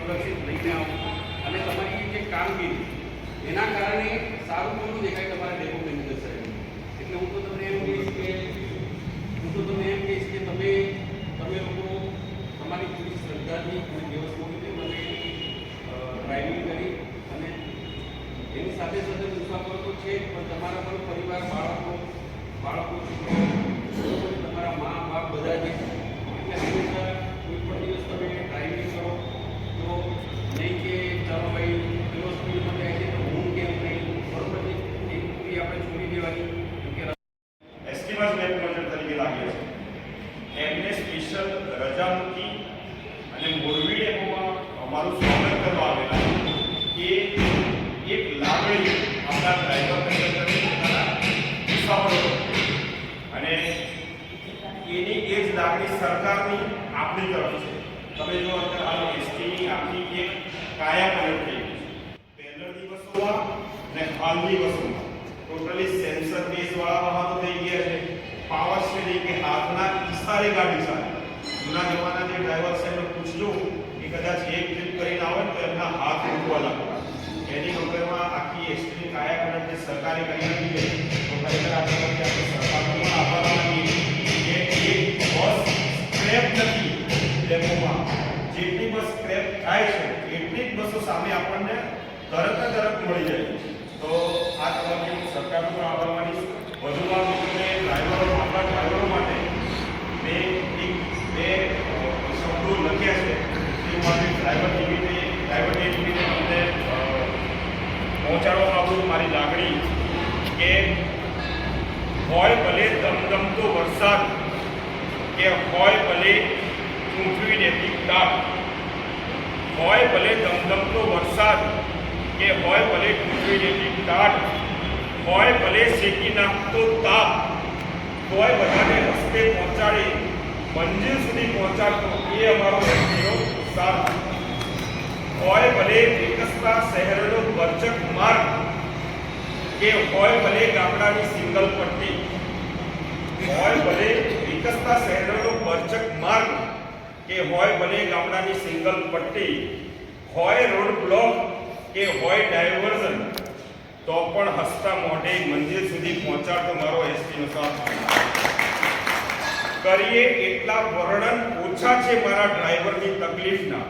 સુરક્ષિત લઈને આવો અને તમારી જે કામગીરી એના કારણે સારું કેવું દેખાય તમારા ડેપો મેનેજર સાહેબ. એટલે હું તો તમને એમ કહીશ કે તમે લોકો તમારી પૂરી શ્રદ્ધાથી પૂરી વ્યવસ્થિત મને ડ્રાઇવિંગ કરી અને એની સાથે સાથે મુસાફરો તો છે પણ તમારા પણ પરિવાર બાળકો તમારા મા બાપ બધા છે. એટલે હંમેશા કોઈ પણ દિવસ તમે ડ્રાઇવિંગ કરો તો નહીં કે ચાલો ભાઈ પેલો સ્પીડમાં જાય છે તો હું કેમ નહીં, બરોબર છે, એ પૂરી આપણે છોડી દેવાની. એસ્ટીમસ લેબ મજૂર તરીકે લાગ્યો છે એમને સ્પેશિયલ રજા મૂકી અને મોરબી ડેપોમાં અમારું સ્વાગત કરવા આવેલા કે એક લાગણી આપણા ડ્રાઈવર કંડક્ટરની પોતાના મુસાફરો અને એની એ જ લાગણી સરકારની આપણી તરફ છે. તમે જો અત્યારે હાલ એસટીની આપણી એક કાયા પલટ થઈ ગઈ છે. પહેલા દિવસોમાં અને હાલની દિવસોમાં ટોટલી સેન્સર બેઝવાળા વાહનો થઈ ગયા છે. પાવર સ્ટીરિંગ કે હાથના ઈશારે ગાડી ચાલે. જૂના જમાના જે ડ્રાઈવર સાહેબને પૂછજો કે કદાચ એક ટ્રીપ કરીને આવે તો એમના હાથ મૂકવા લાગતા. એની કંપેરમાં આખી એસટીની કાયા પલટ જે સરકારે કરી આપી છે તો ખરેખર આપણે સરકારનો પણ આભાર માનીએ કે એક બસ સ્ક્રેપ નથી ડેપોમાં. જેટલી બસ સ્ક્રેપ થાય છે એટલી જ બસો સામે આપણને તરત મળી જાય. તો આ તમારે સરકારનો પણ આભાર માનીશ. વધુમાં મિત્રોને આપણા ડ્રાઈવરો માટે બે શબ્દો લખ્યા છે તે માટે ડ્રાઈવર ડે નિમિત્તે અમને પહોંચાડવા માંગુ મારી લાગણી કે હોય ભલે ધમધમતો વરસાદ કે હોય ભલે ઊંઘવી દેતી તાપ, હોય ભલે ધમધમતો વરસાદ કે હોય ભલે ઊંઘવી દેતી ટાટ, હોય ભલે શેકી નાખતો તાપ, તોય બધાને રસ્તે પહોંચાડી મંજિલ સુધી પહોંચાડતો એ અમારો એસટીનો સાથ. હોય ભલે વિકસતા શહેરનો બરચક માર્ગ કે હોય ભલે ગામડાની સિંગલ પટ્ટી, હોય ભલે વિકસતા શહેરનો બરચક માર્ગ કે હોય ભલે ગામડાની સિંગલ પટ્ટી, હોય રોડ બ્લોક કે હોય ડાયવર્ઝન, તો પણ હસતા મોઢે મંદિર સુધી પહોંચાડતો મારો એસટીનો સાથ. કરીએ એટલા વર્ણન ઓછા છે મારા ડ્રાઈવરની તકલીફના,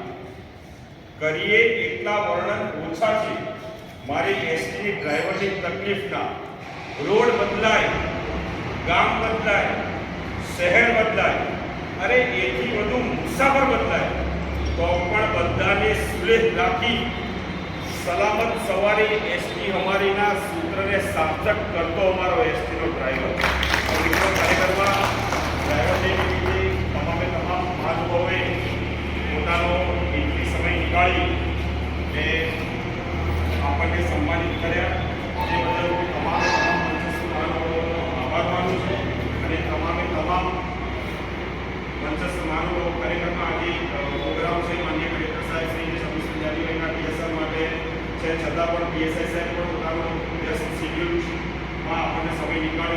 કરીએ એટલા વર્ણન ઓછા છે મારી એસટીની ડ્રાઈવરની તકલીફના. રોડ બદલાય, ગામ બદલાય, શહેર બદલાય, અરે એથી વધુ મુસાફર બદલાય તો પણ બધાને સુલેહ રાખી સલામત સવારી એસટી અમારીના સૂત્રને સાર્થક કરતો અમારો એસટીનો ડ્રાઈવર. કાર્યક્રમમાં ડ્રાઈવર ડે નિમિત્તે તમામ મહાનુભાવોએ પોતાનો કિંમતી સમય નીકાળી અને આપણને સન્માનિત કર્યા. તે બદલ હું તમામ મંચસ્થ મહાનુભાવોનો આભાર માનું છું અને તમામ મંચસ્થ મહાનુભાવો કાર્યક્રમમાં આજે પ્રોગ્રામ છે માન્ય કલેક્ટર સાહેબ શ્રી સમીર જાદીવાઈના પીએસઆર માટે છે છતાં પણ પીએસઆઈ સાહેબ પણ પોતાનો વ્યસ્ત શેડ્યુલમાં આપણને સમય નીકાળ્યો.